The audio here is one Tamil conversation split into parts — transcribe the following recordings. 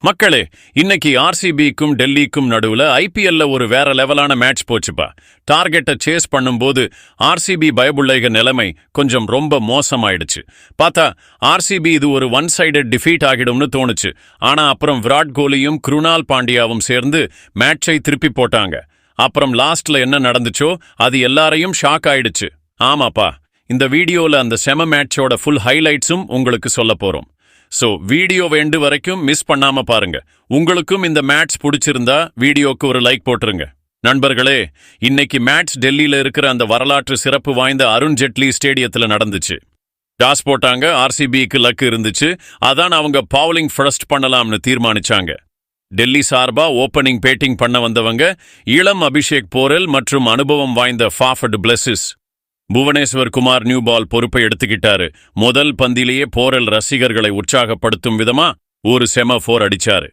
மக்களே, இன்னைக்கு ஆர்சிபிக்கும் டெல்லிக்கும் நடுவுல ஐபிஎல்ல ஒரு வேற லெவலான மேட்ச் போச்சுப்பா. டார்கெட்டை சேஸ் பண்ணும்போது ஆர்சிபி பயபுள்ளைக நிலைமை கொஞ்சம் ரொம்ப மோசமாயிடுச்சு. பார்த்தா ஆர்சிபி இது ஒரு ஒன் சைடட் டிஃபீட் ஆகிடும்னு தோணுச்சு. ஆனா அப்புறம் விராட் கோலியும் குருணால் பாண்டியாவும் சேர்ந்து மேட்சை திருப்பி போட்டாங்க. அப்புறம் லாஸ்ட்ல என்ன நடந்துச்சோ அது எல்லாரையும் ஷாக் ஆயிடுச்சு. ஆமாப்பா, இந்த வீடியோல அந்த செம மேட்சோட ஃபுல் ஹைலைட்ஸும் உங்களுக்கு சொல்ல போறோம். சோ வீடியோ வேண்டு வரைக்கும் மிஸ் பண்ணாம பாருங்க. உங்களுக்கும் இந்த மேட்ச் பிடிச்சிருந்தா வீடியோக்கு ஒரு லைக் போட்டுருங்க. நண்பர்களே, இன்னைக்கு மேட்ச் டெல்லியில இருக்கிற அந்த வரலாற்று சிறப்பு வாய்ந்த அருண் ஜெட்லி ஸ்டேடியத்துல நடந்துச்சு. டாஸ் போட்டாங்க, ஆர்சிபிக்கு லக் இருந்துச்சு. அதான் அவங்க பவுலிங் ஃபர்ஸ்ட் பண்ணலாம்னு தீர்மானிச்சாங்க. டெல்லி சார்பா ஓப்பனிங் பேட்டிங் பண்ண வந்தவங்க இளம் அபிஷேக் போரெல் மற்றும் அனுபவம் வாய்ந்த Faf du Plessis. Bhuvneshwar Kumar new ball பொறுப்பை எடுத்துக்கிட்டாரு. முதல் பந்திலேயே போரெல் ரசிகர்களை உற்சாகப்படுத்தும் விதமா ஒரு செம 4 அடிச்சாரு.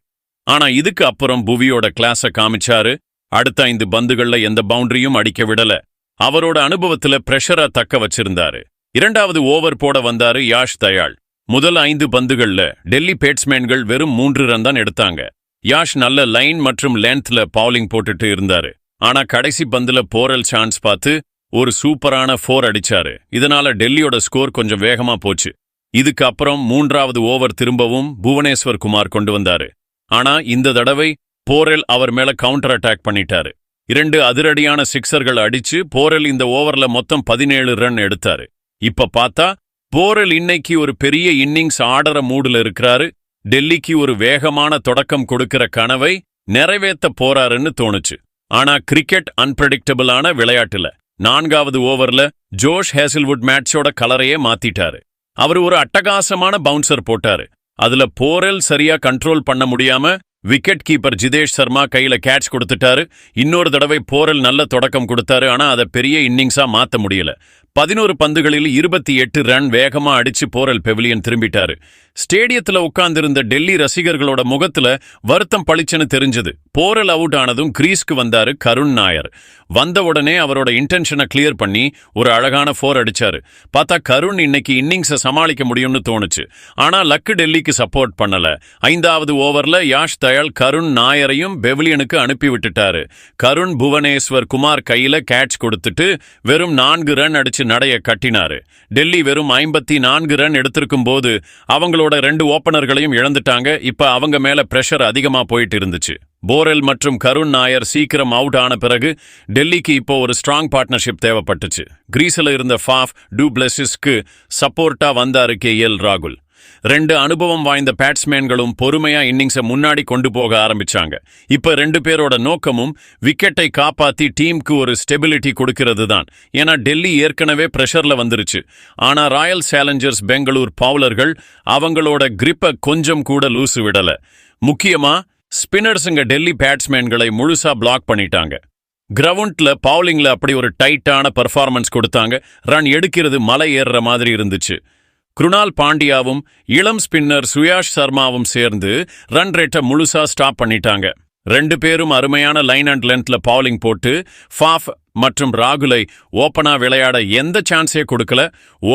ஆனா இதுக்கு அப்புறம் புவியோட கிளாஸ காமிச்சாரு. அடுத்த 5 பந்துகள்ல எந்த பவுண்டரியும் அடிக்க விடல. அவரோட அனுபவத்துல பிரஷரா தக்க வச்சிருந்தாரு. இரண்டாவது ஓவர் போட வந்தாரு யாஷ் தயாள். முதல் 5 பந்துகள்ல டெல்லி பேட்ஸ்மேன்கள் வெறும் 3 ரன் தான் எடுத்தாங்க. யாஷ் நல்ல லைன் மற்றும் லென்த்ல பவுலிங் போட்டுட்டு இருந்தாரு. ஆனா கடைசி பந்துல போரெல் சான்ஸ் பார்த்து ஒரு சூப்பரான 4 அடிச்சாரு. இதனால டெல்லியோட ஸ்கோர் கொஞ்சம் வேகமா போச்சு. இதுக்கு அப்புறம் 3வது ஓவர் திரும்பவும் புவனேஸ்வர் குமார் கொண்டு வந்தாரு. ஆனா இந்த தடவை போரெல் அவர் மேல கவுண்டர் அட்டாக் பண்ணிட்டாரு. 2 அதிரடியான சிக்ஸர்கள் அடிச்சு போரெல் இந்த ஓவர்ல மொத்தம் 17 ரன் எடுத்தாரு. இப்ப பார்த்தா போரெல் இன்னைக்கு ஒரு பெரிய இன்னிங்ஸ் ஆடுற மூடுல இருக்கிறாரு. டெல்லிக்கு ஒரு வேகமான தொடக்கம் கொடுக்கிற கனவை நிறைவேற்ற போறாருன்னு தோணுச்சு. ஆனா கிரிக்கெட் அன்பிரடிக்டபிளான விளையாட்டுல 4வது ஓவர்ல ஜோஷ் ஹேசில்வுட் மேட்சோட கலரையே மாத்திட்டாரு. அவர் ஒரு அட்டகாசமான பவுன்சர் போட்டாரு. அதுல போரெல் சரியா கண்ட்ரோல் பண்ண முடியாம விக்கெட் கீப்பர் ஜிதேஷ் சர்மா கையில கேட்ச் கொடுத்துட்டாரு. இன்னொரு தடவை போரெல் நல்ல தொடக்கம் கொடுத்தாரு. ஆனா அதை பெரிய இன்னிங்ஸா மாத்த முடியல. 11 பந்துகளில் 28 ரன் வேகமா அடிச்சு போரெல் பெவிலியன் திரும்பிட்டாரு. ஸ்டேடியத்துல உட்கார்ந்திருந்த டெல்லி ரசிகர்களோட முகத்துல வருத்தம் பளிச்சுன்னு தெரிஞ்சது. போரெல் அவுட் ஆனதும் கிரீஸ்க்கு வந்தாரு கருண் நாயர். வந்த உடனே அவரோட இன்டென்ஷனை கிளியர் பண்ணி ஒரு அழகான 4 அடிச்சாரு. பார்த்தா கருண் இன்னைக்கு இன்னிங்ஸை சமாளிக்க முடியும்னு தோணுச்சு. ஆனா லக்கு டெல்லிக்கு சப்போர்ட் பண்ணல. 5வது ஓவர்ல யாஷ் தயாள் கருண் நாயரையும் பெவிலியனுக்கு அனுப்பி விட்டுட்டாரு. கருண் புவனேஸ்வர் குமார் கையில கேட்ச் கொடுத்துட்டு வெறும் 4 ரன் அடிச்சு நடைய கட்டினாரு. டெல்லி வெறும் 54 ரன் எடுத்திருக்கும் போது அவங்களோட 2 ஓப்பனர்களையும் இழந்துட்டாங்க. இப்ப அவங்க மேல பிரஷர் அதிகமா போயிட்டு இருந்துச்சு. போரெல் மற்றும் கருண் நாயர் சீக்கிரம் அவுட் ஆன பிறகு டெல்லிக்கு இப்போ ஒரு ஸ்ட்ராங் பார்ட்னர்ஷிப் தேவைப்பட்டுச்சு. கிரீஸ்ல இருந்த ஃபாஃப் டு பிளெஸிஸ்க்கு சப்போர்ட்டா வந்தாரு KL ராகுல். 2 அனுபவம் வாய்ந்த பேட்ஸ்மேன்களும் பொறுமையா இன்னிங்ஸை முன்னாடி கொண்டு போக ஆரம்பிச்சாங்க. இப்ப 2 பேரோட நோக்கமும் விக்கெட்டை காப்பாத்தி டீமுக்கு ஒரு ஸ்டெபிலிட்டி கொடுக்கிறது தான். ஏன்னா டெல்லி ஏற்கனவே பிரஷர்ல வந்துருச்சு. ஆனா ராயல் சேலஞ்சர்ஸ் பெங்களூர் பவுலர்கள் அவங்களோட கிரிப்பை கொஞ்சம் கூட லூசு விடல. முக்கியமா ஸ்பின்னர்ஸுங்க டெல்லி பேட்ஸ்மேன்களை முழுசா பிளாக் பண்ணிட்டாங்க. கிரவுண்ட்ல பவுலிங்ல அப்படி ஒரு டைட்டான பர்ஃபார்மன்ஸ் கொடுத்தாங்க. ரன் எடுக்கிறது மலை ஏறுற மாதிரி இருந்துச்சு. குருணால் பாண்டியாவும் இளம் ஸ்பின்னர் சுயாஷ் சர்மாவும் சேர்ந்து ரன் ரேட்டை முழுசா ஸ்டாப் பண்ணிட்டாங்க. 2 பேரும் அருமையான லைன் அண்ட் லென்த்ல பவுலிங் போட்டு ஃபாஃப் மற்றும் ராகுலை ஓப்பனா விளையாட எந்த சான்ஸே கொடுக்கல.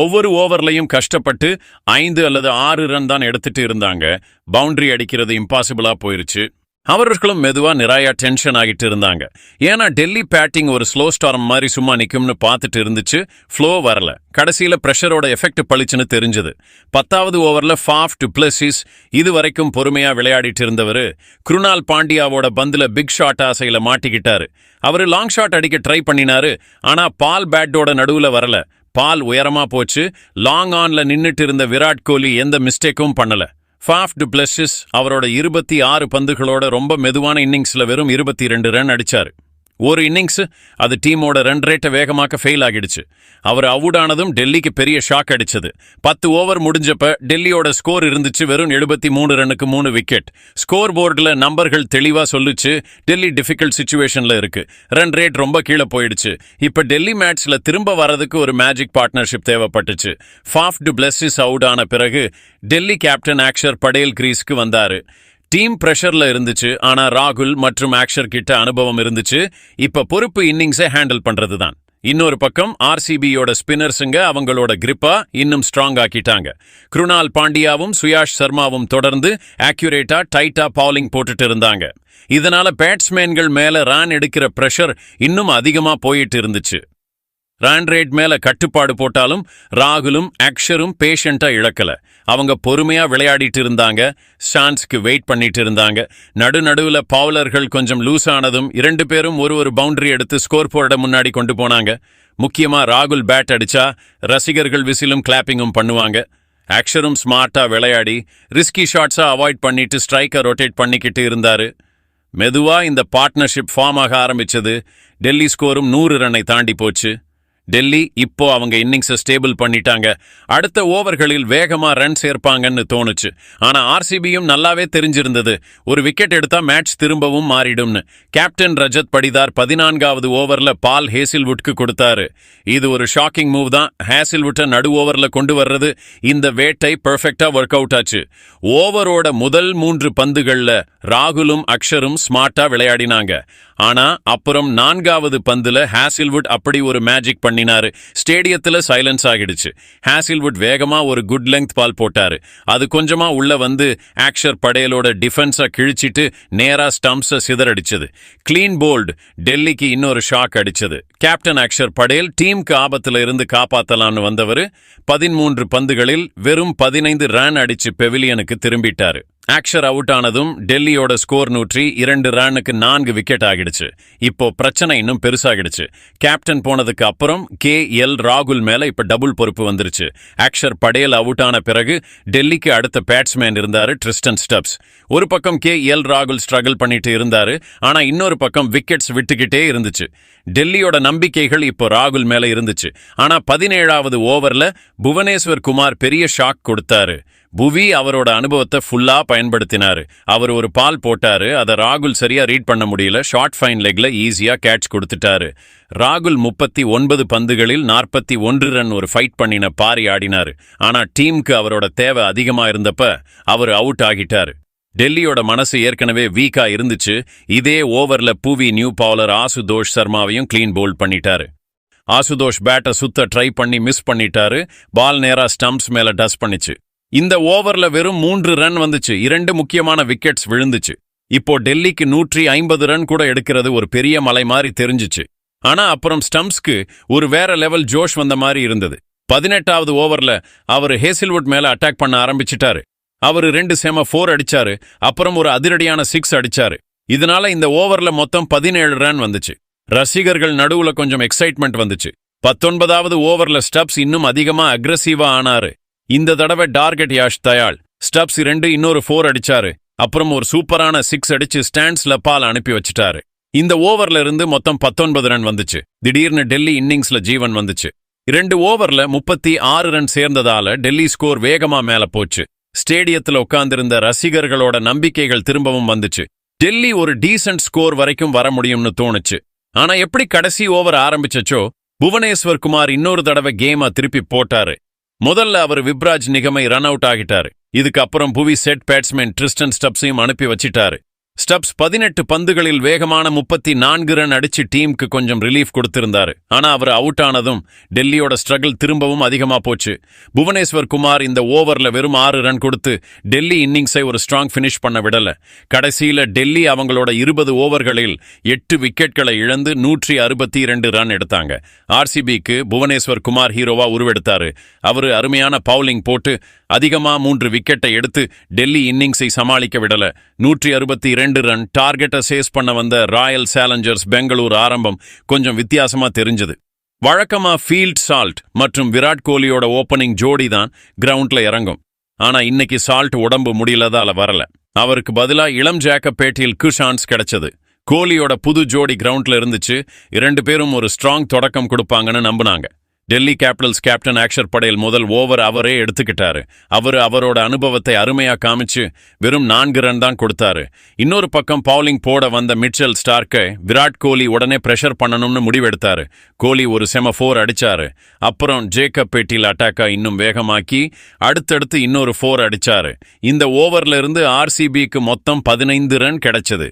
ஒவ்வொரு ஓவர்லையும் கஷ்டப்பட்டு 5 அல்லது 6 ரன் தான் எடுத்துட்டு இருந்தாங்க. பவுண்டரி அடிக்கிறது இம்பாசிபிளா போயிருச்சு. அவர்களும் மெதுவா நிறைய டென்ஷன் ஆகிட்டு இருந்தாங்க. ஏன்னா டெல்லி பேட்டிங் ஒரு ஸ்லோ ஸ்டார்ம் மாதிரி சும்மா நிக்கும்னு பார்த்துட்டு இருந்துச்சு. ஃப்ளோ வரல. கடைசியில பிரஷரோட எஃபெக்ட் பளிச்சுன்னு தெரிஞ்சது. 10வது ஓவர்ல ஃபாஃப் டு பிளெஸிஸ் இதுவரைக்கும் பொறுமையா விளையாடிட்டு இருந்தவரு குருணால் பாண்டியாவோட பந்துல பிக் ஷாட் ஆசையில மாட்டிக்கிட்டாரு. அவரு லாங் ஷாட் அடிக்க ட்ரை பண்ணினாரு. ஆனா பால் பேட்டோட நடுவுல வரல. பால் உயரமா போச்சு. லாங் ஆன்ல நின்னுட்டு இருந்த விராட் கோலி எந்த மிஸ்டேக்கும் பண்ணல. ஃபாஃப் டு பிளெஸிஸ் அவரோட 26 பந்துகளோட ரொம்ப மெதுவான இன்னிங்ஸ்ல வெறும் 22 ரன் அடிச்சாரு. ஒரு இன்னிங்ஸ் அது டீமோட ரன் ரேட்டை வேகமாக்க ஃபெயில் ஆகிடுச்சு. அவர் அவுட் ஆனதும் டெல்லிக்கு பெரிய ஷாக் அடிச்சது. 10 ஓவர் முடிஞ்சப்ப டெல்லியோட ஸ்கோர் இருந்துச்சு வெறும் 73 ரன்னுக்கு 3 விக்கெட். ஸ்கோர் போர்டுல நம்பர்கள் தெளிவா சொல்லுச்சு டெல்லி டிஃபிகல்ட் சிச்சுவேஷன்ல இருக்கு. ரன் ரேட் ரொம்ப கீழே போயிடுச்சு. இப்ப டெல்லி மேட்ச்ல திரும்ப வரதுக்கு ஒரு மேஜிக் பார்ட்னர்ஷிப் தேவைப்பட்டுச்சு. ஃபாஃப் டு பிளெஸிஸ் அவுட் ஆன பிறகு டெல்லி கேப்டன் அக்ஷர் படேல் கிரீஸ்க்கு வந்தாரு. டீம் பிரஷர்ல இருந்துச்சு. ஆனா ராகுல் மற்றும் அக்ஷர் கிட்ட அனுபவம் இருந்துச்சு. இப்ப பொறுப்பு இன்னிங்ஸை ஹேண்டில் பண்றதுதான். இன்னொரு பக்கம் ஆர்சிபியோட ஸ்பின்னர்ஸுங்க அவங்களோட கிரிப்பா இன்னும் ஸ்ட்ராங் ஆக்கிட்டாங்க. குருணால் பாண்டியாவும் சுயாஷ் சர்மாவும் தொடர்ந்து ஆக்யூரேட்டா டைட்டா பவுலிங் போட்டுட்டு இருந்தாங்க. இதனால பேட்ஸ்மேன்கள் மேல ரன் எடுக்கிற பிரஷர் இன்னும் அதிகமா போயிட்டு இருந்துச்சு. ரன் ரேட் மேல கட்டுப்பாடு போட்டாலும் ராகுலும் அக்ஷரும் பேஷண்டா இழக்கல. அவங்க பொறுமையா விளையாடிட்டு இருந்தாங்க, சான்ஸ்க்கு வெயிட் பண்ணிட்டு இருந்தாங்க. நடுநடுவுல பவுலர்கள் கொஞ்சம் லூஸ் ஆனதும் 2 பேரும் ஒரு பவுண்டரி எடுத்து ஸ்கோர் போர்ட முன்னாடி கொண்டு போனாங்க. முக்கியமா ராகுல் பேட் அடிச்சா ரசிகர்கள் விசிலும் கிளாப்பிங்கும் பண்ணுவாங்க. அக்ஷரும் ஸ்மார்ட்டா விளையாடி ரிஸ்கி ஷாட்ஸா அவாய்ட் பண்ணிட்டு ஸ்ட்ரைக்கை ரொட்டேட் பண்ணிக்கிட்டு இருந்தாரு. மெதுவா இந்த பார்ட்னர்ஷிப் ஃபார்ம் ஆக ஆரம்பிச்சது. டெல்லி ஸ்கோரும் 100 ரன்னை தாண்டி போச்சு. டெல்லி இப்போ அவங்க இன்னிங்ஸை ஸ்டேபிள் பண்ணிட்டாங்க. அடுத்த ஓவர்களில் வேகமா ரன் சேர்ப்பாங்கன்னு தோணுச்சு. ஆனா ஆர்சிபியும் நல்லாவே தெரிஞ்சிருந்தது, ஒரு விக்கெட் எடுத்தா மேட்ச் திரும்பவும் மாறிடும்னு. கேப்டன் ரஜத் படிதார் 14வது ஓவர்ல பால் ஹேசில்வுட்க்கு கொடுத்தாரு. இது ஒரு ஷாக்கிங் மூவ் தான். ஹேசில்வுட்டை நடு ஓவர்ல கொண்டு வர்றது இந்த வேட்டை பெர்ஃபெக்டா ஒர்க் அவுட் ஆச்சு. ஓவரோட முதல் 3 பந்துகள்ல ராகுலும் அக்ஷரும் ஸ்மார்ட்டா விளையாடினாங்க. ஆனா அப்புறம் 4வது பந்துல ஹேசில்வுட் அப்படி ஒரு மேஜிக் பண்ணினாரு. ஸ்டேடியத்துல சைலன்ஸ் ஆகிடுச்சு. ஹேசில்வுட் வேகமா ஒரு குட் லெங்த் பால் போட்டாரு. அது கொஞ்சமா உள்ள வந்து அக்ஷர் படேலோட டிஃபென்ஸை கிழிச்சிட்டு நேரா ஸ்டம்ப்ஸை சிதறடிச்சது. Clean bolt. டெல்லிக்கு இன்னொரு ஷாக் அடிச்சது. கேப்டன் அக்ஷர் படேல் டீமுக்கு ஆபத்துல இருந்து காப்பாத்தலாம்னு வந்தவர் 13 பந்துகளில் வெறும் 15 ரன் அடிச்சு பெவிலியனுக்கு திரும்பிட்டாரு. அக்ஷர் அவுட் ஆனதும் டெல்லியோட ஸ்கோர் 102 ரன்னுக்கு 4 விக்கெட் ஆகிடுச்சு. இப்போ பிரச்சனை இன்னும் பெருசாகிடுச்சு. கேப்டன் போனதுக்கு அப்புறம் ராகுல் மேல இப்ப டபுள் பொறுப்பு வந்துருச்சு. அக்ஷர் படேல் அவுட் ஆன பிறகு டெல்லிக்கு அடுத்த பேட்ஸ்மேன் இருந்தாரு ட்ரிஸ்டன் ஸ்டப்ஸ். ஒரு பக்கம் ராகுல் ஸ்ட்ரகிள் பண்ணிட்டு இருந்தாரு. ஆனா இன்னொரு பக்கம் விக்கெட்ஸ் விட்டுக்கிட்டே இருந்துச்சு. டெல்லியோட நம்பிக்கைகள் இப்போ ராகுல் மேல இருந்துச்சு. ஆனா 17வது ஓவர்ல புவனேஸ்வர் குமார் பெரிய ஷாக் கொடுத்தாரு. புவி அவரோட அனுபவத்தை ஃபுல்லா பயன்படுத்தினாரு. அவர் ஒரு பால் போட்டாரு, அதை ராகுல் சரியா ரீட் பண்ண முடியல. ஷார்ட் ஃபைன் லெக்ல ஈஸியா கேட்ச் கொடுத்துட்டாரு. ராகுல் 39 பந்துகளில் 41 ரன் ஒரு ஃபைட் பண்ணின பாரி ஆடினாரு. ஆனா டீமுக்கு அவரோட தேவை அதிகமா இருந்தப்ப அவர் அவுட் ஆகிட்டாரு. டெல்லியோட மனசு ஏற்கனவே வீக்கா இருந்துச்சு. இதே ஓவர்ல புவி new bowler Ashutosh சர்மாவையும் clean bolt பண்ணிட்டாரு. ஆசுதோஷ் பேட்டை சுத்த ட்ரை பண்ணி மிஸ் பண்ணிட்டாரு. பால் நேரா ஸ்டம்ப்ஸ் மேல டஸ் பண்ணிச்சு. இந்த ஓவர்ல வெறும் 3 ரன் வந்துச்சு. 2 முக்கியமான விக்கெட்ஸ் விழுந்துச்சு. இப்போ டெல்லிக்கு 150 ரன் கூட எடுக்கிறது ஒரு பெரிய மலை மாதிரி தெரிஞ்சிச்சு. ஆனா அப்புறம் ஸ்டம்ப்ஸ்க்கு ஒரு வேற லெவல் ஜோஷ் வந்த மாதிரி இருந்தது. 18வது ஓவர்ல அவர் ஹேசில்வுட் மேல அட்டாக் பண்ண ஆரம்பிச்சிட்டாரு. அவரு 2 செம 4 அடிச்சாரு. அப்புறம் ஒரு அதிரடியான 6 அடிச்சாரு. இதனால இந்த ஓவர்ல மொத்தம் 17 ரன் வந்துச்சு. ரசிகர்கள் நடுவுல கொஞ்சம் எக்ஸைட்மெண்ட் வந்துச்சு. 19வது ஓவர்ல ஸ்டப்ஸ் இன்னும் அதிகமா அக்ரெசிவா ஆனாரு. இந்த தடவை டார்கெட் யாஷ் தயாள். ஸ்டப்ஸ் 2 இன்னொரு 4 அடிச்சாரு. அப்புறம் ஒரு சூப்பரான 6 அடிச்சு ஸ்டாண்ட்ஸ்ல பால் அனுப்பி வச்சிட்டாரு. இந்த ஓவர்ல இருந்து மொத்தம் 19 ரன் வந்துச்சு. திடீர்னு டெல்லி இன்னிங்ஸ்ல ஜீவன் வந்துச்சு. 2 ஓவர்ல 36 ரன் சேர்ந்ததால டெல்லி ஸ்கோர் வேகமா மேல போச்சு. ஸ்டேடியத்துல உட்கார்ந்திருந்த ரசிகர்களோட நம்பிக்கைகள் திரும்பவும் வந்துச்சு. டெல்லி ஒரு டீசென்ட் ஸ்கோர் வரைக்கும் வர முடியும்னு தோணுச்சு. ஆனா எப்படி கடைசி ஓவர் ஆரம்பிச்சச்சோ புவனேஸ்வர் குமார் இன்னொரு தடவை கேமா திருப்பி போட்டாரு. முதல்ல அவர் விப்ராஜ் நிகமை ரன் அவுட் ஆகிட்டாரு. இதுக்கப்புறம் புவி செட் பேட்ஸ்மேன் ட்ரிஸ்டன் ஸ்டப்ஸையும் அனுப்பி வச்சிட்டாரு. ஸ்டப்ஸ் 18 பந்துகளில் வேகமான 34 ரன் அடிச்சு டீமுக்கு கொஞ்சம் ரிலீஃப் கொடுத்திருந்தாரு. ஆனா அவர் அவுட் ஆனதும் டெல்லியோட ஸ்ட்ரகிள் திரும்பவும் அதிகமா போச்சு. புவனேஸ்வர் குமார் இந்த ஓவர்ல வெறும் 6 ரன் கொடுத்து டெல்லி இன்னிங்ஸை ஒரு ஸ்ட்ராங் ஃபினிஷ் பண்ண விடல. கடைசியில டெல்லி அவங்களோட 20 ஓவர்களில் 8 விக்கெட்களை இழந்து 162 ரன் எடுத்தாங்க. ஆர்சிபிக்கு புவனேஸ்வர் குமார் ஹீரோவா உருவெடுத்தாரு. அவரு அருமையான பவுலிங் போட்டு அதிகமா 3 விக்கெட்டை எடுத்து டெல்லி இன்னிங்ஸை சமாளிக்க விடல. 162 ரன் டார்கெட்டை சேஸ் பண்ண வந்த ராயல் சேலஞ்சர்ஸ் பெங்களூர் ஆரம்பம் கொஞ்சம் வித்தியாசமா தெரிஞ்சது. வழக்கமா ஃபீல்ட் சால்ட் மற்றும் விராட் கோலியோட ஓப்பனிங் ஜோடி தான் கிரவுண்ட்ல இறங்கும். ஆனா இன்னைக்கு சால்ட் உடம்பு முடியலதால வரல. அவருக்கு பதிலா இளம் ஜேக்கப் பேட்டில் சான்ஸ் கிடைச்சது. கோலியோட புது ஜோடி கிரவுண்ட்ல இருந்துச்சு. 2 பேரும் ஒரு ஸ்ட்ராங் தொடக்கம் கொடுப்பாங்கன்னு நம்பினாங்க. டெல்லி கேபிட்டல்ஸ் கேப்டன் அக்ஷர் படேல் முதல் ஓவர் அவரே எடுத்துக்கிட்டாரு. அவரோட அனுபவத்தை அருமையா காமிச்சு வெறும் 4 ரன் தான் கொடுத்தாரு. இன்னொரு பக்கம் பவுலிங் போட வந்த மிச்சல் ஸ்டார்க்கை விராட் கோலி உடனே பிரஷர் பண்ணணும்னு முடிவெடுத்தாரு. கோலி ஒரு செம 4 அடிச்சாரு. அப்புறம் ஜேக்கப் பேட்டில் அட்டாக்கா இன்னும் வேகமாக்கி அடுத்தடுத்து இன்னொரு 4 அடிச்சாரு. இந்த ஓவர்ல இருந்து ஆர்சிபிக்கு மொத்தம் 15 ரன் கிடைச்சது.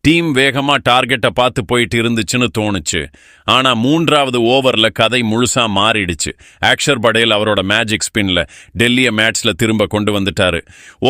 டீம் வேகமா டார்கெட்டை பார்த்து போயிட்டு இருந்துச்சுன்னு தோணுச்சு. ஆனா 3வது ஓவர்ல கதை முழுசா மாறிடுச்சு. அக்ஷர் படேல் அவரோட மேஜிக் ஸ்பின்ல டெல்லியை மேட்ச்ல திரும்ப கொண்டு வந்துட்டாரு.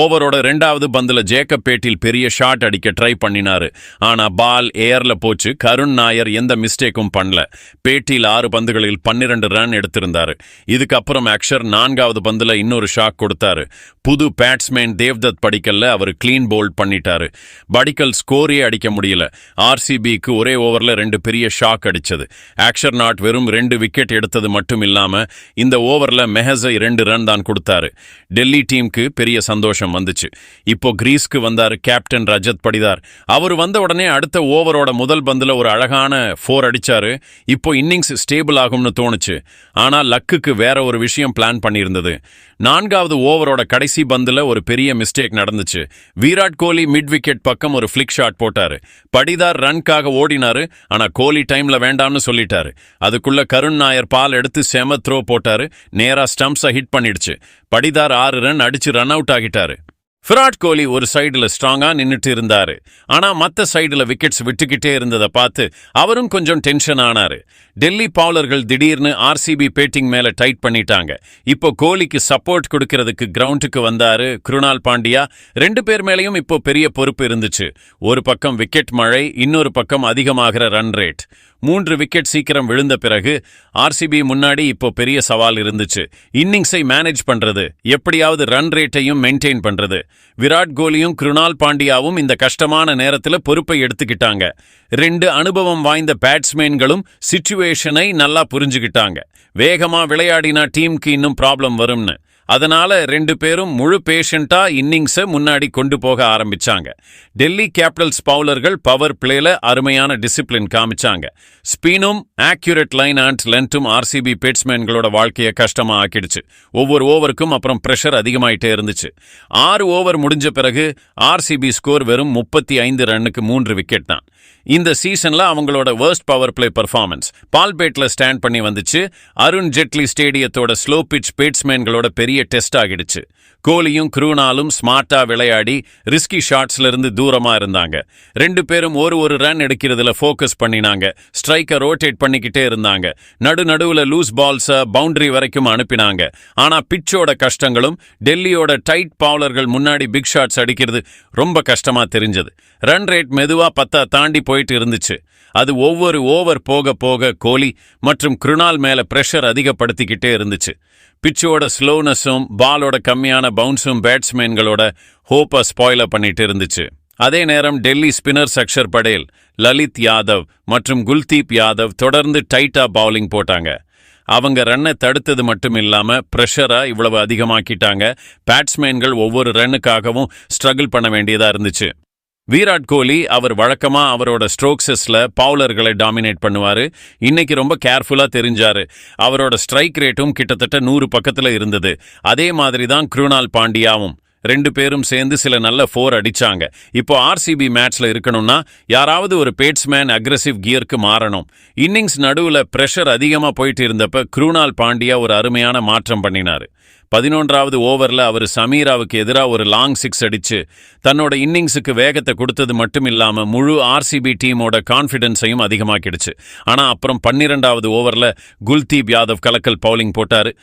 ஓவரோட 2வது பந்துல ஜேக்கப் பேட்டில் பெரிய ஷாட் அடிக்க ட்ரை பண்ணினாரு. ஆனா பால் ஏர்ல போச்சு. கருண் நாயர் எந்த மிஸ்டேக்கும் பண்ணல. பேட்டில் 6 பந்துகளில் 12 ரன் எடுத்திருந்தாரு. இதுக்கப்புறம் அக்ஷர் 4வது பந்துல இன்னொரு ஷாக் கொடுத்தாரு. புது பேட்ஸ்மேன் தேவ்தத் படிக்கல்ல அவர் கிளீன் போல்ட் பண்ணிட்டாரு. படிக்கல் ஸ்கோரே அடிக்க முடியல. ஆர்சிபிக்கு ஒரே ஓவர்ல 2 பெரிய ஷாக் அடிச்சது. அக்ஷர் நாட் வெறும் 2 விக்கெட் எடுத்தது மட்டும் இல்லாம இந்த ஓவர்ல மெஹஸை 2 ரன் தான் கொடுத்தாரு. டெல்லி டீமுக்கு பெரிய சந்தோஷம் வந்துச்சு. இப்போ கிரீஸ்க்கு வந்தாரு கேப்டன் ரஜத் படிதார். அவர் வந்த உடனே அடுத்த ஓவரோட முதல் பந்துல ஒரு அழகான 4 அடிச்சாரு. இப்போ இன்னிங்ஸ் ஸ்டேபிள் ஆகும்னு தோணுச்சு. ஆனா லக்குக்கு வேற ஒரு விஷயம் பிளான் பண்ணியிருந்தது. 4வது ஓவரோட கடைசி பந்துல ஒரு பெரிய மிஸ்டேக் நடந்துச்சு. விராட் கோலி மிட் விக்கெட் பக்கம் ஒரு ஃபிளிக் ஷாட் போட்டாரு. படிதார் ரன்காக ஓடினாரு. ஆனா கோலி டைம்ல வேண்டாம்னு சொல்லிட்டாரு. அதுக்குள்ள கருண் நாயர் பால் எடுத்து செம த்ரோ போட்டாரு. நேரா ஸ்டம்ப்ஸை ஹிட் பண்ணிடுச்சு. படிதார் 6 ரன் அடிச்சு ரன் அவுட் ஆகிட்டாரு. விராட் கோலி ஒரு சைடுல ஸ்ட்ராங்கா நின்னுட்டு இருந்தாரு. ஆனா மத்த சைடுல விக்கெட்ஸ் விட்டுக்கிட்டே இருந்ததை பார்த்து அவரும் கொஞ்சம் டென்ஷன் ஆனாரு. டெல்லி பவுலர்கள் திடீர்னு ஆர்சிபி பேட்டிங் மேல டைட் பண்ணிட்டாங்க. இப்போ கோலிக்கு சப்போர்ட் கொடுக்கறதுக்கு கிரவுண்டுக்கு வந்தாரு கிருணால் பாண்டியா. 2 பேர் மேலையும் இப்போ பெரிய பொறுப்பு இருந்துச்சு. ஒரு பக்கம் விக்கெட் மழை, இன்னொரு பக்கம் அதிகமாகிற ரன் ரேட். 3 விக்கெட் சீக்கிரம் விழுந்த பிறகு ஆர்சிபி முன்னாடி இப்போ பெரிய சவால் இருந்துச்சு. இன்னிங்ஸை மேனேஜ் பண்றது, எப்படியாவது ரன் ரேட்டையும் மெயின்டைன் பண்றது. விராட் கோலியும் கிருணால் பாண்டியாவும் இந்த கஷ்டமான நேரத்தில் பொறுப்பை எடுத்துக்கிட்டாங்க. 2 அனுபவம் வாய்ந்த பேட்ஸ்மேன்களும் சிச்சுவேஷனை நல்லா புரிஞ்சுக்கிட்டாங்க. வேகமா விளையாடினா டீமுக்கு இன்னும் ப்ராப்ளம் வரும்னு. அதனால 2 பேரும் முழு பேஷண்டா இன்னிங்ஸை முன்னாடி கொண்டு போக ஆரம்பிச்சாங்க. டெல்லி கேபிட்டல்ஸ் பவுலர்கள் பவர் பிளேல அருமையான டிசிப்ளின் காமிச்சாங்க. ஸ்பினும் ஆக்யூரேட் லைன் அண்ட் லென்த்தும் ஆர்சிபி பேட்ஸ்மேன்களோட வாழ்க்கையை கஷ்டமா ஆக்கிடுச்சு. ஒவ்வொரு ஓவருக்கும் அப்புறம் பிரஷர் அதிகமாயிட்டே இருந்துச்சு. 6 ஓவர் முடிஞ்ச பிறகு ஆர்சிபி ஸ்கோர் வெறும் 35 ரன்னுக்கு 3 விக்கெட் தான். இந்த சீசன்ல அவங்களோட வர்ஸ்ட் பவர் பிளே பர்ஃபார்மன்ஸ் பால்பேட்ல ஸ்டாண்ட் பண்ணி வந்துச்சு. அருண் ஜெட்லி ஸ்டேடியத்தோட ஸ்லோ பிட்ச் பேட்ஸ்மேன்களோட பெரிய டெஸ்ட் ஆகிடுச்சு. கோலியும் க்ரூனாலும் ஸ்மார்ட்டா விளையாடி ரிஸ்கி ஷாட்ஸ்ல இருந்து தூரமா இருந்தாங்க. 2 பேரும் ஒரு ரன் எடுக்கிறதுல ஃபோக்கஸ் பண்ணினாங்க. ஸ்ட்ரைக்கை ரோட்டேட் பண்ணிக்கிட்டே இருந்தாங்க. நடுவுல லூஸ் பால்ஸை பவுண்டரி வரைக்கும் அனுப்பினாங்க. ஆனா பிட்சோட கஷ்டங்களும் டெல்லியோட டைட் பவுலர்கள் முன்னாடி பிக் ஷாட்ஸ் அடிக்கிறது ரொம்ப கஷ்டமா தெரிஞ்சது. ரன் ரேட் மெதுவா 10 தாண்டி போயிட்டு இருந்துச்சு. அது ஒவ்வொரு ஓவர் போக போக கோலி மற்றும் கிருணால் மேல பிரஷர் அதிகப்படுத்திக்கிட்டே இருந்துச்சு. பிச்சோட ஸ்லோனஸும் பாலோட கம்மியான பவுன்ஸும் பேட்ஸ்மேன்களோட ஹோப்பை ஸ்பாயிலர் பண்ணிட்டு இருந்துச்சு. அதே நேரம் டெல்லி ஸ்பின்னர்ஸ் அக்ஷர் படேல், லலித் யாதவ் மற்றும் குல்தீப் யாதவ் தொடர்ந்து டைட்டா பவுலிங் போட்டாங்க. அவங்க ரன்னை தடுத்தது மட்டும் இல்லாம பிரஷரா இவ்வளவு அதிகமாக்கிட்டாங்க. பேட்ஸ்மேன்கள் ஒவ்வொரு ரன்னுக்காகவும் ஸ்ட்ரகிள் பண்ண வேண்டியதா இருந்துச்சு. விராட் கோலி அவர் வழக்கமா அவரோட ஸ்ட்ரோக்ஸஸ்ல பவுலர்களை டாமினேட் பண்ணுவாரு. இன்னைக்கு ரொம்ப கேர்ஃபுல்லா தெரிஞ்சாரு. அவரோட ஸ்ட்ரைக் ரேட்டும் கிட்டத்தட்ட 100 பக்கத்துல இருந்தது. அதே மாதிரி தான் கிருணால் பாண்டியாவும். 2 பேரும் சேர்ந்து சில நல்ல 4 அடிச்சாங்க. இப்போ ஆர்சிபி மேட்ச்ல இருக்கணும்னா யாராவது ஒரு பேட்ஸ்மேன் அக்ரெசிவ் கியருக்கு மாறணும். இன்னிங்ஸ் நடுவுல பிரஷர் அதிகமா போயிட்டு இருந்தப்ப கிருணால் பாண்டியா ஒரு அருமையான மாற்றம் பண்ணினாரு. 11வது ஓவர்ல அவர் சமீராவுக்கு எதிராக ஒரு லாங் 6 அடிச்சு தன்னோட இன்னிங்ஸுக்கு வேகத்தை கொடுத்தது மட்டும் இல்லாம முழு ஆர்சிபி டீமோட கான்ஃபிடன்ஸையும் அதிகமாக்கிடுச்சு. ஆனா அப்புறம் 12வது ஓவர்ல குல்தீப் யாதவ் கலக்கல் பவுலிங் போட்டாரு.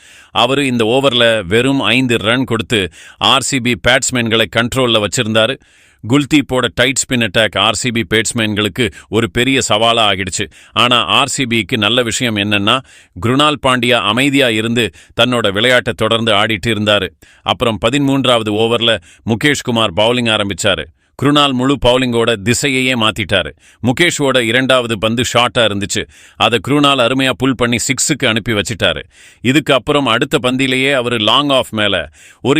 அவரு இந்த ஓவர்ல வெறும் 5 ரன் கொடுத்து ஆர்சிபி பேட்ஸ்மேன்களை கண்ட்ரோல்ல வச்சிருந்தாரு. குல்தீப்போட டைட் ஸ்பின் அட்டாக் ஆர்சிபி பேட்ஸ்மேன்களுக்கு ஒரு பெரிய சவாலா ஆகிடுச்சு. ஆனா ஆர்சிபிக்கு நல்ல விஷயம் என்னன்னா கிருணால் பாண்டியா அமைதியா இருந்து தன்னோட விளையாட்டை தொடர்ந்து ஆடிட்டு இருந்தாரு. அப்புறம் 13வது ஓவர்ல முகேஷ் குமார் பவுலிங் ஆரம்பிச்சாரு. கிருணால் முழு பவுலிங்கோட திசையையே மாத்திட்டாரு. முகேஷோட 2வது பந்து ஷார்ட்டா இருந்துச்சு. அதை கிருணால் அருமையா புல் பண்ணி 6க்கு அனுப்பி வச்சிட்டாரு. இதுக்கு அப்புறம் அடுத்த பந்திலேயே அவர் லாங் ஆஃப் மேல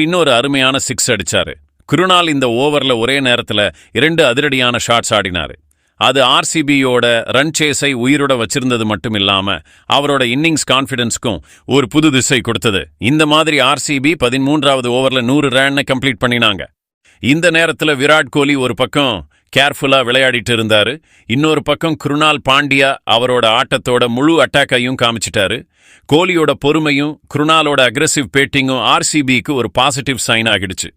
இன்னொரு அருமையான 6 அடிச்சாரு. கிருணால் இந்த ஓவர்ல ஒரே நேரத்துல 2 அதிரடியான ஷாட்ஸ் ஆடினாரு. அது ஆர்சிபியோட ரன் சேஸை உயிரோட வச்சிருந்தது மட்டும் இல்லாம அவரோட இன்னிங்ஸ் கான்ஃபிடன்ஸ்க்கும் ஒரு புது திசை கொடுத்தது. இந்த மாதிரி ஆர்சிபி 13வது ஓவர்ல 100 ரன் கம்ப்ளீட் பண்ணினாங்க. இந்த நேரத்துல விராட் கோலி ஒரு பக்கம் கேர்ஃபுல்லா விளையாடிட்டு இருந்தாரு. இன்னொரு பக்கம் கிருணால் பாண்டியா அவரோட ஆட்டத்தோட முழு அட்டாக்கையும் காமிச்சிட்டாரு. கோலியோட பொறுமையும் குருணாலோட அக்ரெசிவ் பேட்டிங்கும் ஆர்சிபிக்கு ஒரு பாசிட்டிவ் சைன் ஆகிடுச்சு.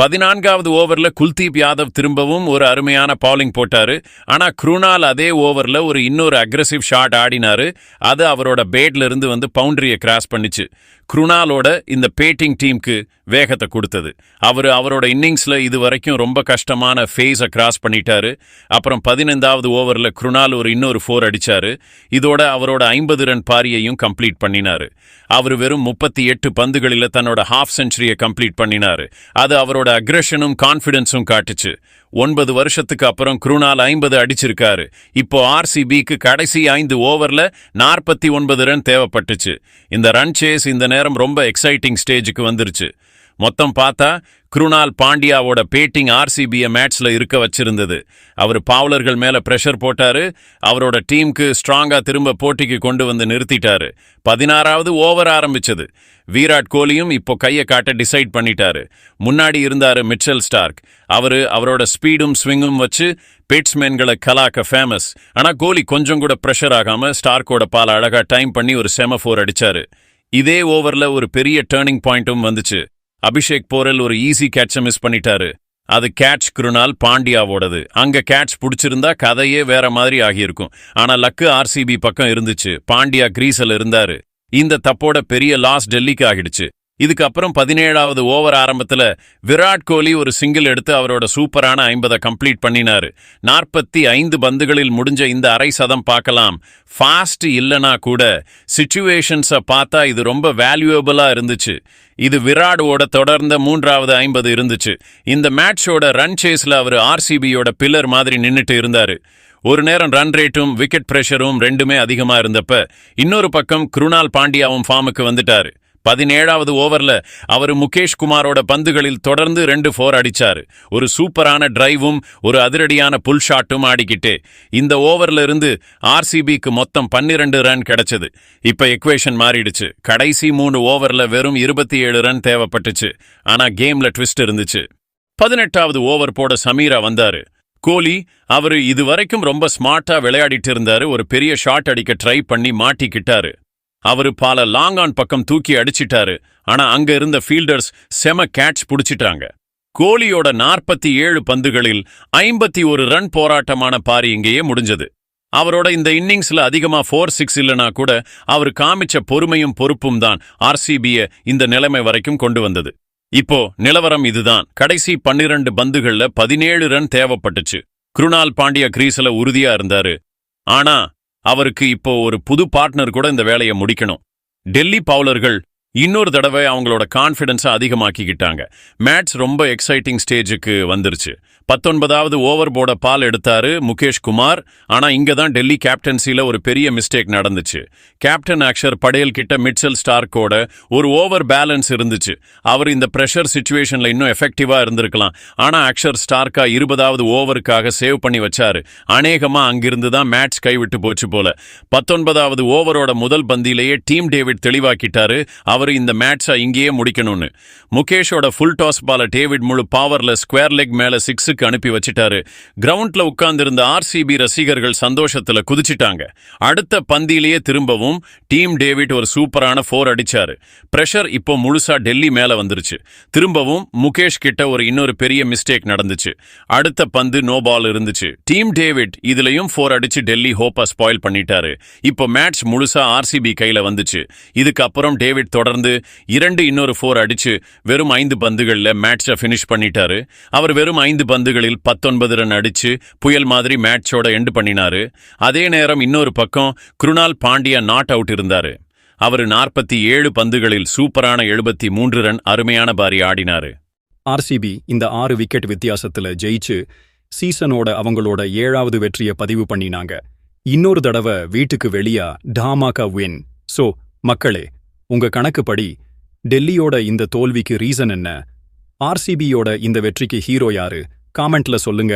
14வது ஓவர்ல குல்தீப் யாதவ் திரும்பவும் ஒரு அருமையான பவுலிங் போட்டாரு. ஆனா குருணால் அதே ஓவர்ல ஒரு இன்னொரு அக்ரெசிவ் ஷாட் ஆடினாரு. அது அவரோட பேட்ல இருந்து வந்து பவுண்டரியை கிராஸ் பண்ணிச்சு. குருணாலோட இந்த பேட்டிங் டீமுக்கு வேகத்தை கொடுத்தது. அவரோட இன்னிங்ஸ்ல இது வரைக்கும் ரொம்ப கஷ்டமான ஃபேஸை கிராஸ் பண்ணிட்டாரு. அப்புறம் 15வது ஓவர்ல குருணால் ஒரு இன்னொரு 4 அடிச்சாரு. இதோட அவரோட 50 ரன் பாரியையும் கம்ப்ளீட் பண்ணினாரு. அவர் வெறும் 38 பந்துகளில் தன்னோட ஹாஃப் செஞ்சுரியை கம்ப்ளீட் பண்ணினாரு. அது அவரோட அக்ரெஷனும் கான்ஃபிடன்ஸும் காட்டுச்சு. 9 வருஷத்துக்கு அப்புறம் குருணால் 50 அடிச்சிருக்காரு. இப்போ ஆர்சிபிக்கு கடைசி 5 ஓவர்ல 49 ரன் தேவைப்பட்டுச்சு. இந்த ரன் சேஸ் இந்த நேரம் ரொம்ப எக்ஸைட்டிங் ஸ்டேஜுக்கு வந்துருச்சு. மொத்தம் பார்த்தா குருணால் பாண்டியாவோட பேட்டிங் ஆர்சிபியை மேட்ச்ல இருக்க வச்சிருந்தது. அவர் பவுலர்கள் மேல பிரஷர் போட்டாரு. அவரோட டீமுக்கு ஸ்ட்ராங்கா திரும்ப போட்டிக்கு கொண்டு வந்து நிறுத்திட்டாரு. 16வது ஓவர் ஆரம்பிச்சது. விராட் கோலியும் இப்போ கையை காட்ட டிசைட் பண்ணிட்டாரு. முன்னாடி இருந்தாரு மிச்சல் ஸ்டார்க். அவரோட ஸ்பீடும் ஸ்விங்கும் வச்சு பேட்ஸ்மேன்களை கலாக்க ஃபேமஸ். ஆனா கோலி கொஞ்சம் கூட பிரஷர் ஆகாம ஸ்டார்க்கோட பால் அழகா டைம் பண்ணி ஒரு செமஃபோர் அடிச்சாரு. இதே ஓவர்ல ஒரு பெரிய டேர்னிங் பாயிண்ட்டும் வந்துச்சு. அபிஷேக் போரல் ஒரு ஈஸி கேட்சை மிஸ் பண்ணிட்டாரு. அது கேட்ச் குருணால் பாண்டியாவோடது. அங்க கேட்ச் பிடிச்சிருந்தா கதையே வேற மாதிரி ஆகியிருக்கும். ஆனா லக்கு ஆர்சிபி பக்கம் இருந்துச்சு. பாண்டியா கிரீஸ்ல இருந்தாரு. இந்த தப்போட பெரிய லாஸ் டெல்லிக்கு ஆகிடுச்சு. இதுக்கப்புறம் 17வது ஓவர் ஆரம்பத்துல விராட் கோலி ஒரு சிங்கிள் எடுத்து அவரோட சூப்பரான 50 கம்ப்ளீட் பண்ணினாரு. 45 பந்துகளில் முடிஞ்ச இந்த அரை சதம் பார்க்கலாம். ஃபாஸ்ட் இல்லனா கூட சிச்சுவேஷன்ஸை பார்த்தா இது ரொம்ப வேல்யூபிளா இருந்துச்சு. இது விராடோட தொடர்ந்த 3வது 50 இருந்துச்சு. இந்த மேட்சோட ரன் சேஸ்ல அவர் ஆர்சிபியோட பில்லர் மாதிரி நின்னுட்டு இருந்தாரு. ஒரு நேரம் ரன் ரேட்டும் விக்கெட் பிரஷரும் ரெண்டுமே அதிகமா இருந்தப்ப இன்னொரு பக்கம் குருணால் பாண்டியாவும் ஃபார்முக்கு வந்துட்டாரு. 17வது ஓவர்ல அவர் முகேஷ் குமாரோட பந்துகளில் தொடர்ந்து 2 4 அடிச்சாரு. ஒரு சூப்பரான டிரைவும் ஒரு அதிரடியான புல் ஷாட்டும் ஆடிக்கிட்டே இந்த ஓவர்ல இருந்து ஆர்சிபிக்கு மொத்தம் 12 ரன் கிடைச்சது. இப்ப எக்வேஷன் மாறிடுச்சு. கடைசி 3 ஓவர்ல வெறும் 27 ரன் தேவைப்பட்டுச்சு. ஆனா கேம்ல ட்விஸ்ட் இருந்துச்சு. 18வது ஓவர் போட சமீரா வந்தாரு. கோலி இதுவரைக்கும் ரொம்ப ஸ்மார்ட்டா விளையாடிட்டு இருந்தாரு. ஒரு பெரிய ஷாட் அடிக்க ட்ரை பண்ணி மாட்டிக்கிட்டாரு. பால லாங் ஆன் பக்கம் தூக்கி அடிச்சிட்டாரு. ஆனா அங்க இருந்த ஃபீல்டர்ஸ் செம கேட்ச் புடிச்சிட்டாங்க. கோலியோட 47 பந்துகளில் 51 ரன் போராட்டமான பாரி இங்கேயே முடிஞ்சது. அவரோட இந்த இன்னிங்ஸ்ல அதிகமா 4-6 இல்லனா கூட அவர் காமிச்ச பொறுமையும் பொறுப்பும் தான் ஆர்சிபியை இந்த நிலைமை வரைக்கும் கொண்டு வந்தது. இப்போ நிலவரம் இதுதான். கடைசி 12 பந்துகள்ல 17 ரன் தேவைப்பட்டுச்சு. குருணால் பாண்டியா கிரீஸ்ல உறுதியா இருந்தாரு. ஆனா அவருக்கு இப்போ ஒரு புது பார்ட்னர் கூட இந்த வேலையை முடிக்கணும். டெல்லி பவுலர்கள் இன்னொரு தடவை அவங்களோட கான்ஃபிடன்ஸை அதிகமாக்கிக்கிட்டாங்க. மேட்ச் ரொம்ப எக்ஸைட்டிங் ஸ்டேஜுக்கு வந்துருச்சு. 19வது ஓவர் போட பால் எடுத்தாரு முகேஷ் குமார். ஆனா இங்க தான் டெல்லி கேப்டன்சில ஒரு பெரிய மிஸ்டேக் நடந்துச்சு. கேப்டன் அக்ஷர் படேல் கிட்ட மிட்சல் ஸ்டார்க்கோட ஒரு ஓவர் பேலன்ஸ் இருந்துச்சு. அவர் இந்த பிரஷர் சிச்சுவேஷன்ல இன்னும் எஃபெக்டிவா இருந்திருக்கலாம். ஆனா அக்ஷர் ஸ்டார்க்கா 20வது ஓவருக்காக சேவ் பண்ணி வச்சாரு. அநேகமா அங்கிருந்து தான் மேட்ச் கைவிட்டு போச்சு போல. 19வது ஓவரோட முதல் பந்திலேயே டீம் டேவிட் தெளிவாக்கிட்டாரு. இந்த மேட்சை இங்கேயே முடிக்கணும்னு. முகேஷோட ஃபுல் டாஸ் பால டேவிட் முழு பவர்ல ஸ்கொயர் லெக் மேல 6க்கு அனுப்பி வச்சிட்டாரு. கிரவுண்ட்ல உட்கார்ந்திருந்த ஆர்சிபி ரசிகர்கள் சந்தோஷத்துல குதிச்சிட்டாங்க. அடுத்த பந்திலேயே திரும்பவும் டீம் டேவிட் ஒரு சூப்பரான 4 அடிச்சாரு. பிரஷர் இப்போ முழுசா டெல்லி மேல வந்துருச்சு. திரும்பவும் முகேஷ் கிட்ட ஒரு இன்னொரு பெரிய மிஸ்டேக் நடந்துச்சு. அடுத்த பந்து நோ பால் இருந்துச்சு. டீம் டேவிட் இதுலயும் 4 அடிச்சு டெல்லி ஹோப்பை ஸ்பாயில் பண்ணிட்டாரு. இப்போ மேட்ச் முழுசா ஆர்சிபி கையில வந்துச்சு. இதுக்கப்புறம் டேவிட் தொடர்ந்து 2 இன்னொரு 4 அடிச்சு வெறும் 5 பந்துகள்ல மேட்சை ஃபினிஷ் பண்ணிட்டாரு. அவர் வெறும் 5 பந்துகளில் 19 ரன் அடிச்சு புயல் மாதிரி மேட்சோட எண்ட் பண்ணினாரு. அதே நேரம் இன்னொரு பக்கம் குருணால் பாண்டியா நாட் அவுட் இருந்தாரு. அவர் 47 பந்துகளில் சூப்பரான 73 ரன் அருமையான பாரி ஆடினாரு. ஆர்சிபி இந்த 6 விக்கெட் வித்தியாசத்துல ஜெயிச்சு சீசனோட அவங்களோட 7வது வெற்றியை பதிவு பண்ணினாங்க. இன்னொரு தடவை வீட்டுக்கு வெளியா டாமாகா வின். சோ மக்களே, உங்க கணக்குப்படி டெல்லியோட இந்த தோல்விக்கு ரீசன் என்ன? ஆர்சிபியோட இந்த வெற்றிக்கு ஹீரோ யாரு? காமெண்ட்ல சொல்லுங்க.